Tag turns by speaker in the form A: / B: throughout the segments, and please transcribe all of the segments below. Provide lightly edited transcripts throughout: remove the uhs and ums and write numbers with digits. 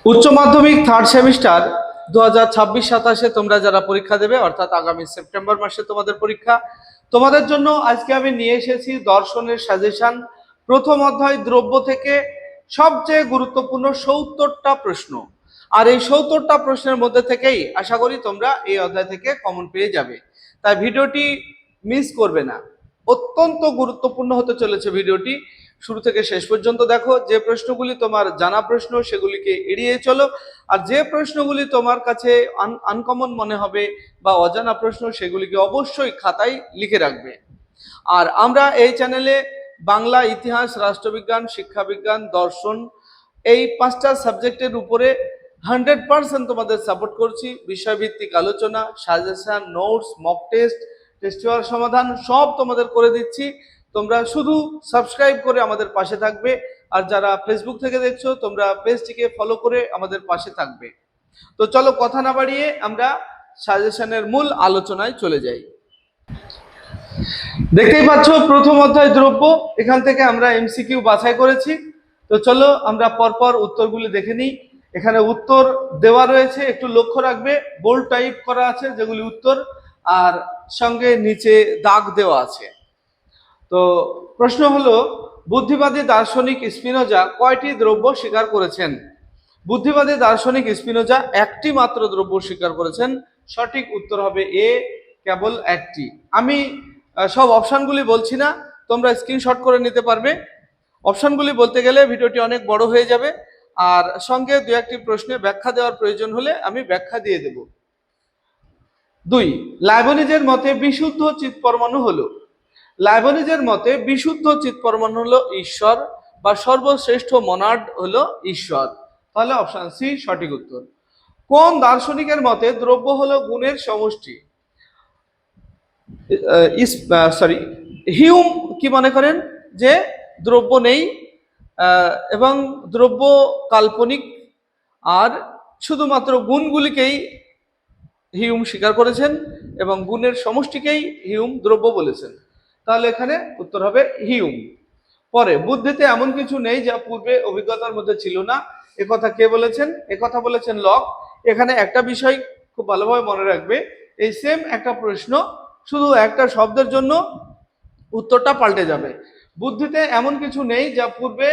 A: উচ্চ মাধ্যমিক third semester 2026-27 তোমরা যারা পরীক্ষা দেবে, অর্থাৎ আগামী সেপ্টেম্বর মাসে তোমাদের পরীক্ষা। তোমাদের জন্য আজকে আমি নিয়ে এসেছি দর্শনের সাজেশন। প্রথম অধ্যায় দ্রব্য থেকে সবচেয়ে গুরুত্বপূর্ণ 70টা প্রশ্ন, আর এই 70টা প্রশ্নের মধ্যে থেকেই আশা করি তোমরা এই অধ্যায় থেকে কমন পেয়ে যাবে। তাই ভিডিওটি মিস করবে না, অত্যন্ত গুরুত্বপূর্ণ হতে চলেছে ভিডিওটি। শুরু থেকে শেষ পর্যন্ত দেখো। যে প্রশ্নগুলি তোমার জানা প্রশ্ন সেগুলিকে এড়িয়ে চলো, আর যে প্রশ্নগুলি তোমার কাছে আনকমন মনে হবে বা অজানা প্রশ্ন সেগুলিকে অবশ্যই খাতায় লিখে রাখবে। আর আমরা এই চ্যানেলে বাংলা, ইতিহাস, রাষ্ট্রবিজ্ঞান, শিক্ষাবিজ্ঞান, দর্শন এই 5টা সাবজেক্টের উপরে 100% তোমাদের সাপোর্ট করছি। বিষয়ভিত্তিক আলোচনা, suggestion, notes, mock test, test paper সমাধান সব তোমাদের করে দিচ্ছি। তোমরা শুধু সাবস্ক্রাইব করে আমাদের পাশে থাকবে, আর যারা ফেসবুক থেকে দেখছো তোমরা পেজটিকে ফলো করে আমাদের পাশে থাকবে। তো চলো কথা না বাড়িয়ে আমরা সাজেশনের মূল আলোচনায় চলে যাই। দেখতেই পাচ্ছ প্রথম অধ্যায় দ্রব্য, এখান থেকে আমরা এমসিকিউ বাছাই করেছি। তো চলো আমরা পরপর উত্তরগুলি দেখে নিই। এখানে উত্তর দেওয়া রয়েছে, একটু লক্ষ্য রাখবে, বোল্ড টাইপ করা আছে যেগুলি উত্তর, আর সঙ্গে নিচে দাগ দেওয়া আছে। তো প্রশ্ন হলো, বুদ্ধিবাদী দার্শনিক স্পিনোজা কয়টি দ্রব্য স্বীকার করেছেন? বুদ্ধিবাদী দার্শনিক স্পিনোজা একটি মাত্র দ্রব্য স্বীকার করেছেন। সঠিক উত্তর হবে এ, কেবল একটি। আমি সব অপশনগুলি বলছি না, তোমরা স্ক্রিনশট করে নিতে পারবে। অপশনগুলি বলতে গেলে ভিডিওটি অনেক বড় হয়ে যাবে, আর সঙ্গে দু একটি প্রশ্নে ব্যাখ্যা দেওয়ার প্রয়োজন হলে আমি ব্যাখ্যা দিয়ে দেব। 2. লাইবনিজের মতে বিশুদ্ধ চিৎপরমাণু হলো, লাইবনিজের মতে বিশুদ্ধ চিৎপরমাণু হলো ঈশ্বর, বা সর্বশ্রেষ্ঠ মনাড হলো ঈশ্বর। তাহলে অপশন সি সঠিক উত্তর। কোন দার্শনিকের মতে দ্রব্য হলো গুণের সমষ্টি? হিউম কি মনে করেন যে দ্রব্য নেই এবং দ্রব্য কাল্পনিক, আর শুধুমাত্র গুণগুলিকেই হিউম স্বীকার করেছেন এবং গুণের সমষ্টিকেই হিউম দ্রব্য বলেছেন। তাহলে এখানে উত্তর হবে হিউম। পরে, বুদ্ধিতে এমন কিছু নেই যা পূর্বে অভিজ্ঞতার মধ্যে ছিল না, একথা কে বলেছেন? একথা বলেছেন লক। এখানে একটা বিষয় খুব ভালোভাবে মনে রাখবে, এই সেম একটা প্রশ্ন শুধু একটা শব্দের জন্য উত্তরটা পাল্টে যাবে। বুদ্ধিতে এমন কিছু নেই যা পূর্বে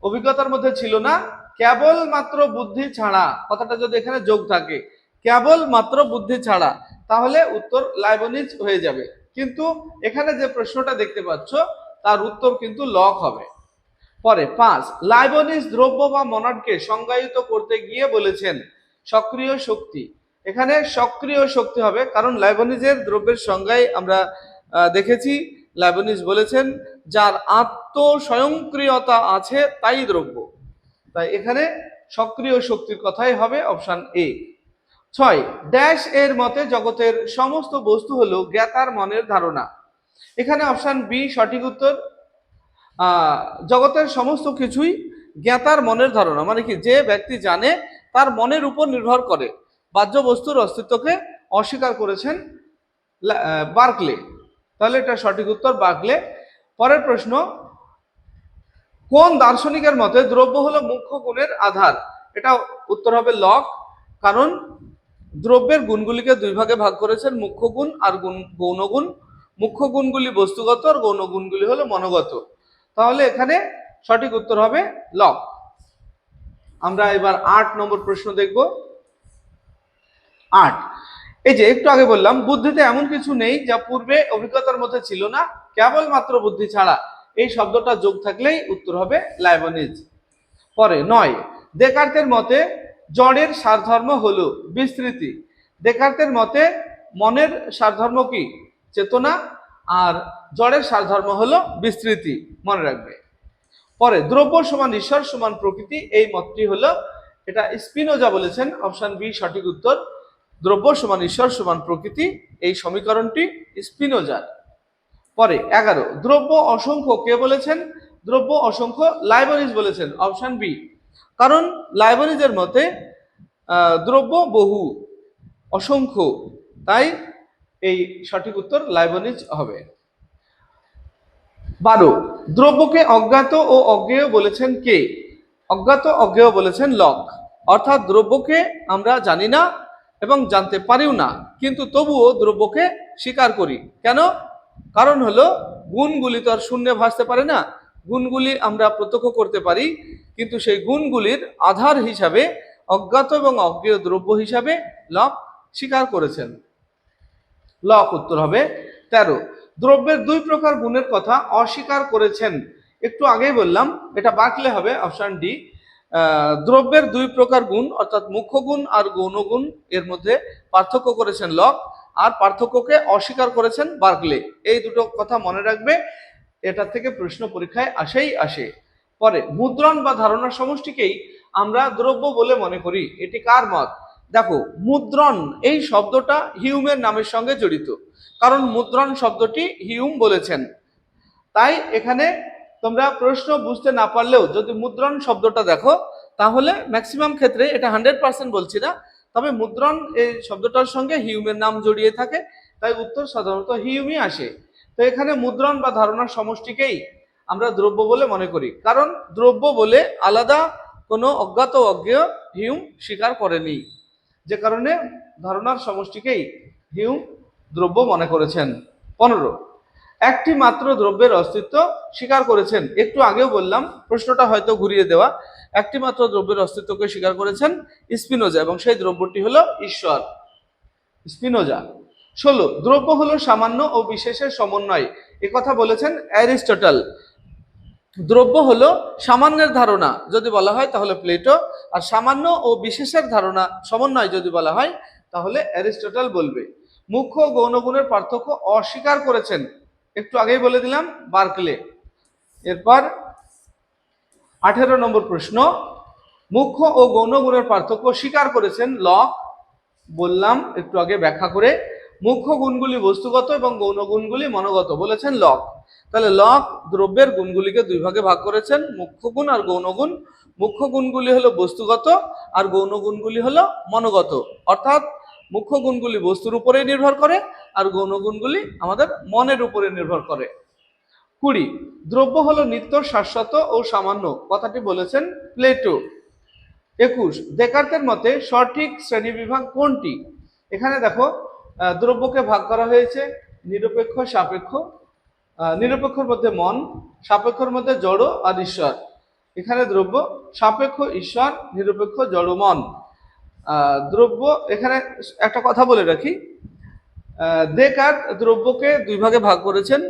A: অভিজ্ঞতার মধ্যে ছিল না, কেবল মাত্র বুদ্ধি ছাড়া, কথাটা যদি এখানে যোগ থাকে, কেবল মাত্র বুদ্ধি ছাড়া, তাহলে উত্তর লাইবনিজ হয়ে যাবে। কিন্তু এখানে যে প্রশ্নটা দেখতে পাচ্ছ তার উত্তর কিন্তু লক হবে। পরে 5. লাইবনিজ দ্রব্য বা মনাডকে সংজ্ঞায়িত করতে গিয়ে বলেছেন সক্রিয় শক্তি। এখানে সক্রিয় শক্তি হবে, কারণ লাইবনিজের দ্রব্যের সংজ্ঞায় আমরা দেখেছি লাইবনিজ বলেছেন যার আত্মস্বয়ংক্রিয়তা আছে তাই দ্রব্য। তাই এখানে সক্রিয় শক্তির কথাই হবে, অপশন এ। 6. ড্যাশ এর মতে জগতের সমস্ত বস্তু হলো জ্ঞাতার মনের ধারণা। এখানে অপশন বি সঠিক উত্তর। জগতের সমস্ত কিছুই জ্ঞাতার মনের ধারণা, মানে কি, যে ব্যক্তি জানে তার মনের উপর নির্ভর করে। বাহ্য বস্তুর অস্তিত্বকে অস্বীকার করেছেন বার্কলে। তাহলে এটা সঠিক উত্তর, বার্কলে। পরের প্রশ্ন, কোন দার্শনিকের মতে দ্রব্য হলো মুখ্য গুণের আধার? এটা উত্তর হবে লক, কারণ দ্রব্যের গুণগুলিকে দুই ভাগে ভাগ করেছেন, মুখ্য গুণ আর গৌণ গুণ। মুখ্য গুণগুলি বস্তুগত আর গৌণ গুণগুলি হলো মনোগত। তাহলে এখানে সঠিক উত্তর হবে লক। আমরা এবার 8 নম্বর প্রশ্ন দেখব। 8, এই যে একটু আগে বললাম বুদ্ধিতে এমন কিছু নেই যা পূর্বে অভিজ্ঞতার মধ্যে ছিল না, কেবলমাত্র বুদ্ধি ছাড়া, এই শব্দটা যোগ থাকলেই উত্তর হবে লাইবনিজ। পরে 9, দেকার্তের মতে জড়ের সারধর্ম হলো বিস্তৃতি। দেকার্তের মতে মনের সারধর্ম কি? চেতনা, আর জড়ের সারধর্ম হলো বিস্তৃতি, মনে রাখবে। পরে, দ্রব্য সমান ঈশ্বর সমান প্রকৃতি, এই মতটি হলো, এটা স্পিনোজা বলেছেন, অপশন বি সঠিক উত্তর। দ্রব্য সমান ঈশ্বর সমান প্রকৃতি, এই সমীকরণটি স্পিনোজার। পরে 11, দ্রব্য অসংখ্য কে বলেছেন? দ্রব্য অসংখ্য লাইবনিজ বলেছেন, অপশন বি। কারণ লাইবনিজের মতে দ্রব্য বহু, অসংখ্য, তাই এই সঠিক উত্তর লাইবনিজ হবে। 12, দ্রব্যকে অজ্ঞাত ও অজ্ঞেয় বলেছেন কে? অজ্ঞাত অজ্ঞেয় বলেছেন লক। অর্থাৎ দ্রব্যকে আমরা জানি না এবং জানতে পারিও না, কিন্তু তবুও দ্রব্যকে স্বীকার করি। কেন? কারণ হলো গুণগুলি তো আর শূন্যে ভাসতে পারে না। গুণগুলি আমরা প্রত্যক্ষ করতে পারি, কিন্তু সেই গুণগুলির আধার হিসাবে অজ্ঞাত এবং অজ্ঞেয় দ্রব্য হিসাবে লক স্বীকার করেছেন। লক উত্তর হবে 13। দ্রব্যের দুই প্রকার গুণের কথা অস্বীকার করেছেন। একটু আগেই বললাম, এটা বাঁকলে হবে অপশন ডি। দ্রব্যের দুই প্রকার গুণ অর্থাৎ মুখ্য গুণ আর গৌণ গুণ এর মধ্যে পার্থক্য করেছেন লক, আর পার্থক্যকে অস্বীকার করেছেন বার্কলে। এই দুটো কথা মনে রাখবে, এটা থেকে প্রশ্ন পরীক্ষায় আসে। পরে মুদ্রণ বা ধারণার সমষ্টিকেই আমরা দ্রব্য বলে মনে করি। এটি কার মত? দেখো, মুদ্রণ এই শব্দটা হিউমের নামের সঙ্গে জড়িত, কারণ মুদ্রণ শব্দটি হিউম বলেছেন। তাই এখানে তোমরা প্রশ্ন বুঝতে না পারলেও যদি মুদ্রণ শব্দটা দেখো, তাহলে ম্যাক্সিমাম ক্ষেত্রে, এটা 100% বলছি না, তবে মুদ্রণ এই শব্দটার সঙ্গে হিউমের নাম জড়িয়ে থাকে, তাই উত্তর সাধারণত হিউমই আসে। তো এখানে মুদ্রণ বা ধারণার সমষ্টিকেই আমরা দ্রব্য বলে মনে করি, কারণ দ্রব্য বলে আলাদা কোনো অজ্ঞাত অজ্ঞেয় হিউম স্বীকার করেনি, যে কারণে ধারণার সমষ্টিকেই হিউম দ্রব্য মনে করেছেন। 15, একটি মাত্র দ্রব্যের অস্তিত্ব স্বীকার করেছেন। একটু আগেও বললাম, প্রশ্নটা হয়তো ঘুরিয়ে দেওয়া। একটি মাত্র দ্রব্যের অস্তিত্বকে স্বীকার করেছেন স্পিনোজা, এবং সেই দ্রব্যটি হলো ঈশ্বর। স্পিনোজা। 16, দ্রব্য হলো সামান্য ও বিশেষের সমন্বয়। এ কথা বলেছেন অ্যারিস্টটল। দ্রব্য হলো সামান্যের ধারণা যদি বলা হয় তাহলে প্লেটো, আর সামান্য ও বিশেষের ধারণা সমন্বয় যদি বলা হয় তাহলে অ্যারিস্টটল বলবে। মুখ্য ও গৌণ গুণের পার্থক্য অস্বীকার করেছেন, একটু আগেই বলে দিলাম, বার্কলে। এরপর 18 নম্বর প্রশ্ন, মুখ্য ও গৌণ গুণের পার্থক্য স্বীকার করেছেন লক। বললাম একটু আগে ব্যাখ্যা করে, মুখ্য গুণগুলি বস্তুগত এবং গৌণ গুণগুলি মনোগত বলেছেন লক। তাহলে লক দ্রব্যের গুণগুলিকে দুই ভাগে ভাগ করেছেন, মুখ্য গুণ আর গৌণ গুণ। মুখ্য গুণগুলি হলো বস্তুগত আর গৌণ গুণগুলি হলো মনোগত, অর্থাৎ মুখ্য গুণগুলি বস্তুর উপরে নির্ভর করে আর গৌণ গুণগুলি আমাদের মনের উপরে নির্ভর করে। 20, দ্রব্য হলো নিত্য, শাশ্বত ও সামান্য, কথাটি বলেছেন প্লেটো। 21, দেকার্তের মতে সঠিক শ্রেণীবিভাগ কোনটি? এখানে দেখো, দ্রব্যকে ভাগ করা হয়েছে নিরপেক্ষ, সাপেক্ষ। নিরপেক্ষর মধ্যে মন, সাপেক্ষর মধ্যে জড় আর ঈশ্বর। এখানে দ্রব্য সাপেক্ষ ঈশ্বর, নিরপেক্ষ জড় মন। দ্রব্য, এখানে একটা কথা বলে রাখি, দেকার্ত দ্রব্যকে দুই ভাগে ভাগ করেছেন,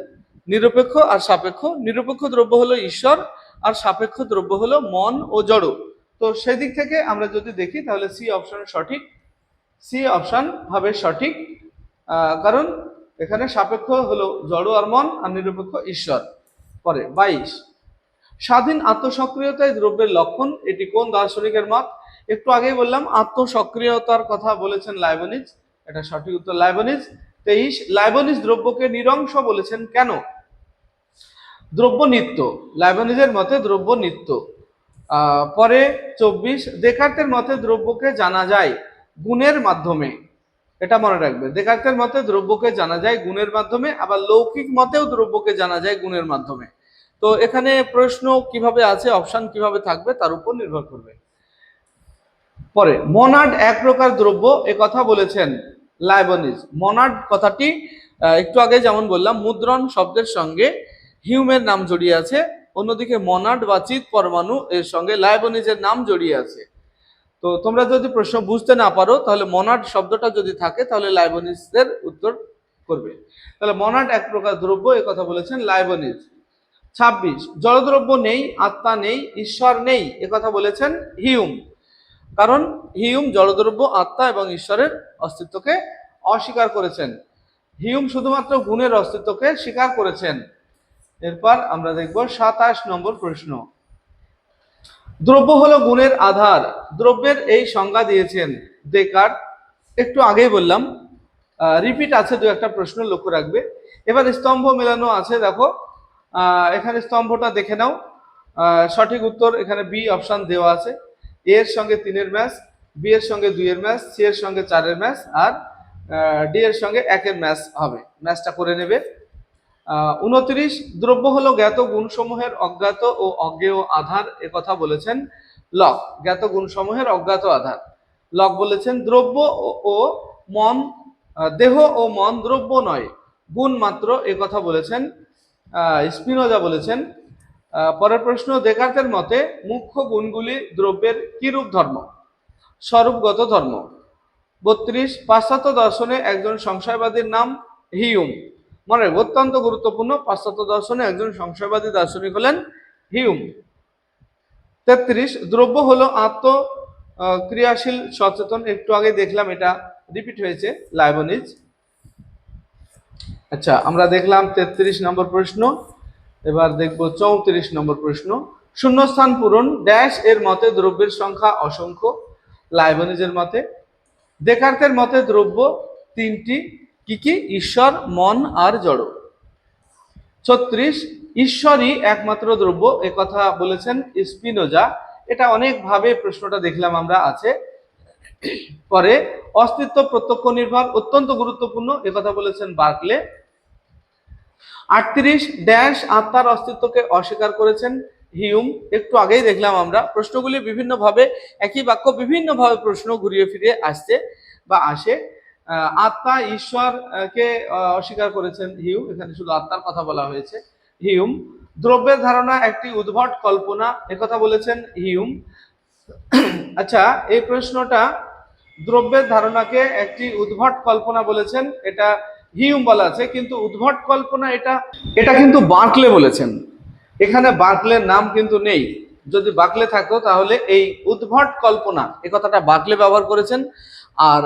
A: নিরপেক্ষ আর সাপেক্ষ। নিরপেক্ষ দ্রব্য হলো ঈশ্বর আর সাপেক্ষ দ্রব্য হলো মন ও জড়। তো সেই দিক থেকে আমরা যদি দেখি তাহলে সি অপশন সঠিক। সি অপশন হবে সঠিক, কারণ এখানে সাপেক্ষ হলো জড় আর মন, আর নিরপেক্ষ ঈশ্বর। পরে 22, স্বাধীন আত্মসক্রিয়তাই দ্রব্যের লক্ষণ, এটি কোন দার্শনিকের মত? একটু আগেই বললাম, আত্মসক্রিয়তার কথা বলেছেন লাইবনিজ, এটা সঠিক উত্তর লাইবনিজ। 23, লাইবনিজ দ্রব্যকে নিরংশ বলেছেন কেন? দ্রব্য নিত্য, লাইবনিজের মতে দ্রব্য নিত্য। পরে 24, দেকার্তের মতে দ্রব্যকে জানা যায় গুণের মাধ্যমে। এটা মনে রাখবে, দেকার্তের মতে দ্রব্যকে জানা যায় গুণের মাধ্যমে, আবার লৌকিক মতেও দ্রব্যকে জানা যায় গুণের মাধ্যমে। তো এখানে প্রশ্ন কিভাবে আছে, অপশন কিভাবে থাকবে তার উপর নির্ভর করবে। পরে মনাড এক প্রকার দ্রব্য, এ কথা বলেছেন লাইবনিজ। মনাড কথাটি একটু আগে যেমন বললাম, মুদ্রণ শব্দের সঙ্গে হিউমের নাম জড়িয়ে আছে, অন্যদিকে মনাড বা চিত পরমাণু এর সঙ্গে লাইবনিজের নাম জড়িয়ে আছে। তো তোমরা যদি প্রশ্ন বুঝতে না পারো তাহলে মনাড শব্দটা যদি থাকে তাহলে লাইবনিজের উত্তর করবে। তাহলে মনাড এক প্রকার দ্রব্য, এ কথা বলেছেন লাইবনিজ। 26, জড়দ্রব্য নেই, আত্মা নেই, ঈশ্বর নেই, এ কথা বলেছেন হিউম। কারণ হিউম জড়দ্রব্য, আত্মা এবং ঈশ্বরের অস্তিত্বকে অস্বীকার করেছেন। হিউম শুধুমাত্র গুণের অস্তিত্বকে স্বীকার করেছেন। এরপর আমরা দেখব 27 নম্বর প্রশ্ন, দ্রব্য হলো গুণের আধার, দ্রব্যের এই সংজ্ঞা দিয়েছেন দেকার্ত। একটু আগেই বললাম, রিপিট আছে দু একটা প্রশ্ন, লক্ষ্য রাখবে। এবার স্তম্ভ মেলানো আছে, দেখো এখানে স্তম্ভটা দেখে নাও। সঠিক উত্তর এখানে বি অপশন দেওয়া আছে। এ এর সঙ্গে 3-এর ম্যাচ, বি এর সঙ্গে 2-এর ম্যাচ, সি এর সঙ্গে 4-এর ম্যাচ, আর ডি এর সঙ্গে 1-এর ম্যাচ হবে। ম্যাচটা করে নেবে। 29, দ্রব্য হলো জ্ঞাত গুণসমূহের অজ্ঞাত ও অজ্ঞেয় আধার, এ কথা বলেছেন লক, জ্ঞাত গুণসমূহের অজ্ঞাত আধার। লক বলেছেন দ্রব্য ও মন, দেহ ও মন দ্রব্য নয়, গুণ মাত্র, এ কথা বলেছেন স্পিনোজা বলেছেন। পরের প্রশ্ন, দেকার্তের মতে মুখ্য গুণগুলি দ্রব্যের কিরূপ ধর্ম? স্বরূপগত ধর্ম। 32, পাশ্চাত্য দর্শনে একজন সংশয়বাদীর নাম হিউম। মনে রাখবে, অত্যন্ত গুরুত্বপূর্ণ, পাশ্চাত্য দর্শনে একজন সংশয়বাদী দার্শনিক হলেন হিউম। 33, দ্রব্য হলো আত্ম ক্রিয়াশীল সচেতন, একটু আগে দেখলাম এটা রিপিট হয়েছে, লাইবনিজ। আচ্ছা, আমরা দেখলাম 33 নম্বর প্রশ্ন। এবার দেখব 34 নম্বর প্রশ্ন। শূন্যস্থান পূরণ, ড্যাশ এর মতে দ্রব্যের সংখ্যা অসংখ্য, লাইবনিজের মতে। দেকার্তের মতে দ্রব্য তিনটি, কি কি? ঈশ্বর, মন আর জড়। 36, ঈশ্বরই একমাত্র দ্রব্য, এ কথা বলেছেন স্পিনোজা। এটা অনেকভাবে প্রশ্নটা দেখলাম আমরা আছে। পরে অস্তিত্ব প্রত্যক্ষ নির্ভর, অত্যন্ত গুরুত্বপূর্ণ, এ কথা বলেছেন বার্কলে। 38, ড্যাশ আত্মার অস্তিত্বকে অস্বীকার করেছেন হিউম। একটু আগেই দেখলাম আমরা, প্রশ্নগুলি বিভিন্নভাবে, একই বাক্য বিভিন্নভাবে প্রশ্ন ঘুরিয়ে ফিরে আসছে বা আসে। আত্মা ঈশ্বরকে অস্বীকার করেছেন হিউম, এখানে শুধু আত্মার কথা বলা হয়েছে হিউম। দ্রব্যের ধারণা একটি উদ্ভট কল্পনা, একথা বলেছেন হিউম। আচ্ছা, এই প্রশ্নটা দ্রব্যের ধারণাকে একটি উদ্ভট কল্পনা বলেছেন, এটা হিউম বলা আছে, কিন্তু উদ্ভট কল্পনা এটা কিন্তু বার্কলে বলেছেন। এখানে বার্কলের নাম কিন্তু নেই, যদি বার্কলে থাকতো তাহলে এই উদ্ভট কল্পনা এই কথাটা বার্কলে ব্যবহার করেছেন। আর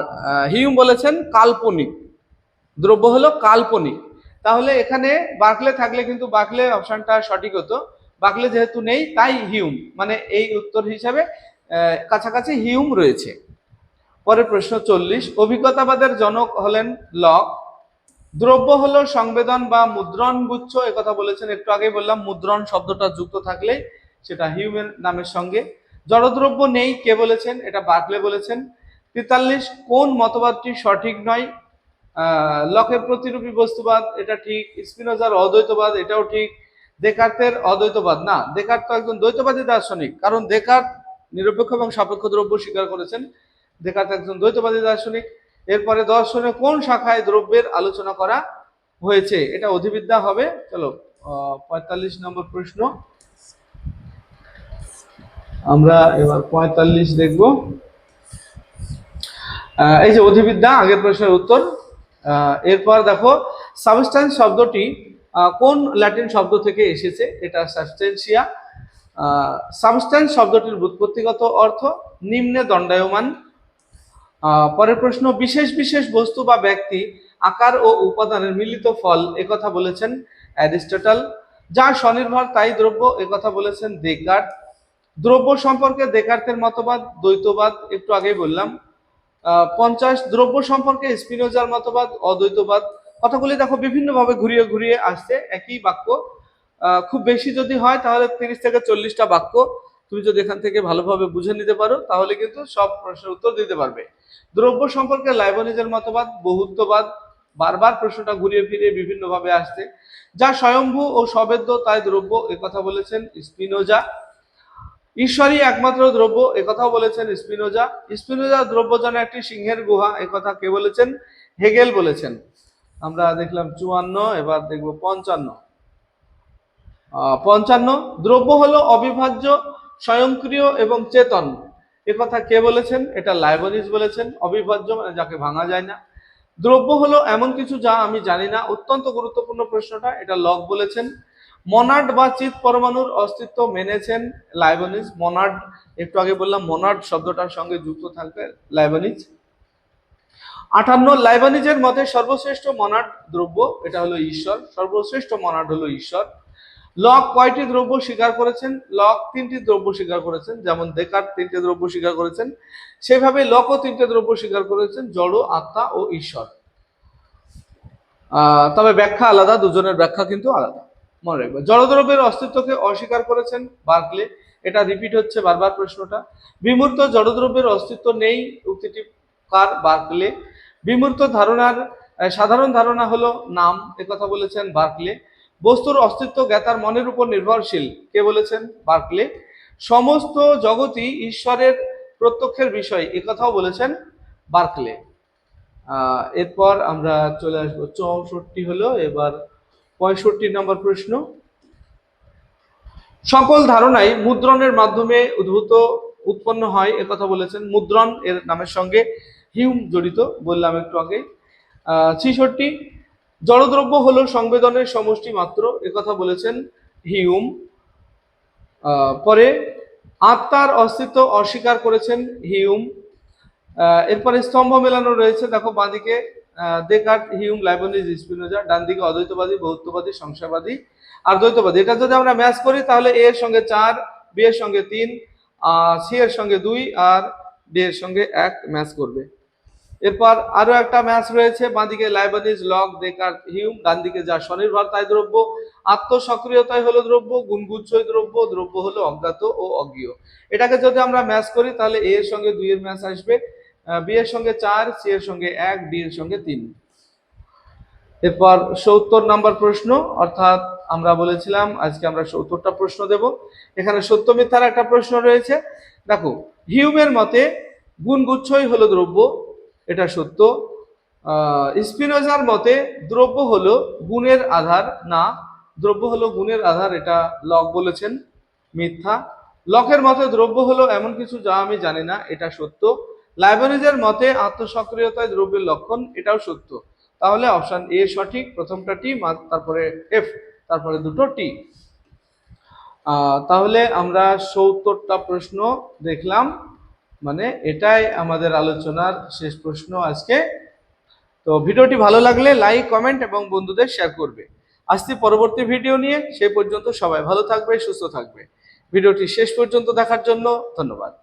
A: হিউম বলেছেন কাল্পনিক, দ্রব্য হলো কাল্পনিক। তাহলে এখানে বার্কলে থাকলে কিন্তু বার্কলে অপশনটা সঠিক হতো, বার্কলে যেহেতু নেই তাই হিউম, মানে এই উত্তর হিসাবে কাছাকাছি হিউম রয়েছে। পরের প্রশ্ন 40, অভিজ্ঞতাবাদের জনক হলেন লক। দ্রব্য হলো সংবেদন বা মুদ্রণ গুচ্ছ, একথা বলেছেন, একটু আগে বললাম মুদ্রণ শব্দটা যুক্ত থাকলে সেটা হিউমের নামের সঙ্গে। জড়দ্রব্য নেই, কে বলেছেন? এটা বার্কলে বলেছেন। 43, কোন মতবাদটি সঠিক নয়? লকের প্রতিরূপী বস্তুবাদ, এটা ঠিক। স্পিনোজার অদ্বৈতবাদ, এটাও ঠিক। দেকার্তের অদ্বৈতবাদ না, দেকার্ত তো একজন দ্বৈতবাদী দার্শনিক, কারণ দেকার্ত নিরপেক্ষ এবং সাপেক্ষ দ্রব্য স্বীকার করেছেন, দেকার্ত একজন দ্বৈতবাদী দার্শনিক। এরপরে দর্শনে কোন শাখায় দ্রব্যের আলোচনা করা হয়েছে? এটা অধিবিদ্যা হবে। চলো 45 নম্বর প্রশ্ন, আমরা এবার 45 দেখব। এই যে অধিবিদ্যা, আগের প্রশ্নের উত্তর। এরপর দেখো, সাবস্টেন্স শব্দটি কোন ল্যাটিন শব্দ থেকে এসেছে? এটা সাবস্টেন্সিয়া। সাবস্টেন্স শব্দটির ব্যুৎপত্তিগত অর্থ নিম্নে দণ্ডায়মান। পরের প্রশ্ন, বিশেষ বিশেষ বস্তু বা ব্যক্তি, আকার ও উপাদানের মিলিত ফল, একথা বলেছেন অ্যারিস্টটল। যা স্বনির্ভর তাই দ্রব্য, একথা বলেছেন দেকার্ত। দ্রব্য সম্পর্কে দেকার্তের মতবাদ দ্বৈতবাদ, একটু আগেই বললাম। 50, দ্রব্য সম্পর্কে স্পিনোজার মতবাদ অদ্বৈতবাদ। কথাগুলি দেখো বিভিন্নভাবে ঘুরিয়ে ঘুরিয়ে আসছে, একই বাক্য। খুব বেশি যদি হয় তাহলে 30 থেকে 40টা বাক্য তুমি যদি এখান থেকে ভালোভাবে বুঝে নিতে পারো তাহলে কিন্তু সব প্রশ্নের উত্তর দিতে পারবে। দ্রব্য সম্পর্কে লাইবনিজের মতবাদ বহুত্ববাদ, বারবার প্রশ্নটা ঘুরিয়ে ফিরিয়ে বিভিন্নভাবে আসছে। যা স্বয়ম্ভু ও সবেদ্য তাই দ্রব্য, একথা বলেছেন স্পিনোজা। ঈশ্বরই একমাত্র দ্রব্য, একথাও বলেছেন স্পিনোজা। স্পিনোজা দ্রব্য যেন একটি সিংহের গুহা, একথা কে বলেছেন? হেগেল বলেছেন। আমরা দেখলাম 54, এবার দেখব 55। 55, দ্রব্য হলো অবিভাজ্য, স্বয়ংক্রিয় এবং চেতন, একথা কে বলেছেন? এটা লাইবনিজ বলেছেন। অবিভাজ্য মানে যাকে ভাঙা যায় না। দ্রব্য হলো এমন কিছু যা আমি জানি না, অত্যন্ত গুরুত্বপূর্ণ প্রশ্নটা, এটা লক বলেছেন। মনাড বা চিৎ পরমাণুর অস্তিত্ব মেনেছেন লাইবনিজ। মনাড, একটু আগে বললাম মনাড শব্দটার সঙ্গে যুক্ত থাকবে লাইবনিজ। 58, লাইবনিজের মতে সর্বশ্রেষ্ঠ মনাড দ্রব্য, এটা হলো ঈশ্বর, সর্বশ্রেষ্ঠ মনাড হলো ঈশ্বর। লক কয়টি দ্রব্য স্বীকার করেছেন? লক 3টি দ্রব্য স্বীকার করেছেন, যেমন দেকার্ত 3টে দ্রব্য স্বীকার করেছেন, সেভাবে লকও 3টে দ্রব্য স্বীকার করেছেন, জড়, আত্মা ও ঈশ্বর। তবে ব্যাখ্যা আলাদা, দুজনের ব্যাখ্যা কিন্তু আলাদা, মনে রাখবে। জড়দ্রব্যের অস্তিত্বকে অস্বীকার করেছেন বার্কলে, এটা রিপিট হচ্ছে বারবার প্রশ্নটা। বিমূর্ত জড়দ্রব্যের অস্তিত্ব নেই, উক্তিটি কার? বার্কলে। বিমূর্ত ধারণার সাধারণ ধারণা হলো নাম, একথা বলেছেন বার্কলে। বস্তুর অস্তিত্ব জ্ঞাতার মনের উপর নির্ভরশীল, কে বলেছেন? বার্কলে। সমস্ত জগৎই ঈশ্বরের প্রত্যক্ষের বিষয়, এ কথাও বলেছেন বার্কলে। এরপর আমরা চলে আসবো 64 হলো, এবার 65 নম্বর প্রশ্ন। সকল ধারণাই মুদ্রণের মাধ্যমে উৎপন্ন হয়, এ কথা বলেছেন। মুদ্রণ এর নামের সঙ্গে হিউম জড়িত, বললাম একটু আগে। 66 জড়দ্রব্য হলো সংবেদনের সমষ্টি মাত্র, এ কথা বলেছেন হিউম। পরে আত্মার অস্তিত্ব অস্বীকার করেছেন হিউম। এরপরে স্তম্ভ মেলানো রয়েছে, দেখো বাঁদিকে দেকার্ট, হিউম, লাইবনিজ, স্পিনোজা, ডান দিকে অদ্বৈতবাদী, বহুত্ববাদী, সংশয়বাদী আর দ্বৈতবাদী। এটা যদি আমরা ম্যাচ করি তাহলে এ এর সঙ্গে 4, বি এর সঙ্গে 3, সি এর সঙ্গে 2 আর ডি এর সঙ্গে 1 ম্যাচ করবে। এরপর আরো একটা ম্যাচ রয়েছে, বাঁদিকে লাইবনিজ, লক, দেকার্ট, হিউম, ডান দিকে যা স্বনির্ভর তাই দ্রব্য, আত্মসক্রিয়তাই হলো দ্রব্য, গুণগুচ্ছই দ্রব্য, দ্রব্য হলো অজ্ঞাত ও অজ্ঞেয়। এটাকে যদি আমরা ম্যাচ করি তাহলে এ এর সঙ্গে 2 এর ম্যাচ আসবে, বি এর সঙ্গে 4, সি এর সঙ্গে 1, ডি এর সঙ্গে 3। এরপর 70 নাম্বার প্রশ্ন, অর্থাৎ আমরা বলেছিলাম আজকে আমরা 70টা প্রশ্ন দেব। এখানে সত্য মিথ্যার একটা প্রশ্ন রয়েছে। দেখো, হিউমের মতে গুণগুচ্ছই হলো দ্রব্য, এটা সত্য। স্পিনোজার মতে দ্রব্য হলো গুণের আধার, না, দ্রব্য হলো গুণের আধার, এটা লক বলেছেন, মিথ্যা। লকের মতে দ্রব্য হলো এমন কিছু যা আমি জানি না, এটা সত্য। লাইবনিজের মতে আত্মসক্রিয়তায় দ্রব্যের লক্ষণ, এটাও সত্য। তাহলে অপশন এ সঠিক, প্রথমটা টি, তারপরে এফ, তারপরে দুটো টি। তাহলে আমরা 70টা প্রশ্ন দেখলাম, মানে এটাই আমাদের আলোচনার শেষ প্রশ্ন আজকে। তো ভিডিওটি ভালো লাগলে লাইক, কমেন্ট এবং বন্ধুদের শেয়ার করবে। আসছি পরবর্তী ভিডিও নিয়ে, সেই পর্যন্ত সবাই ভালো থাকবে, সুস্থ থাকবে। ভিডিওটি শেষ পর্যন্ত দেখার জন্য ধন্যবাদ।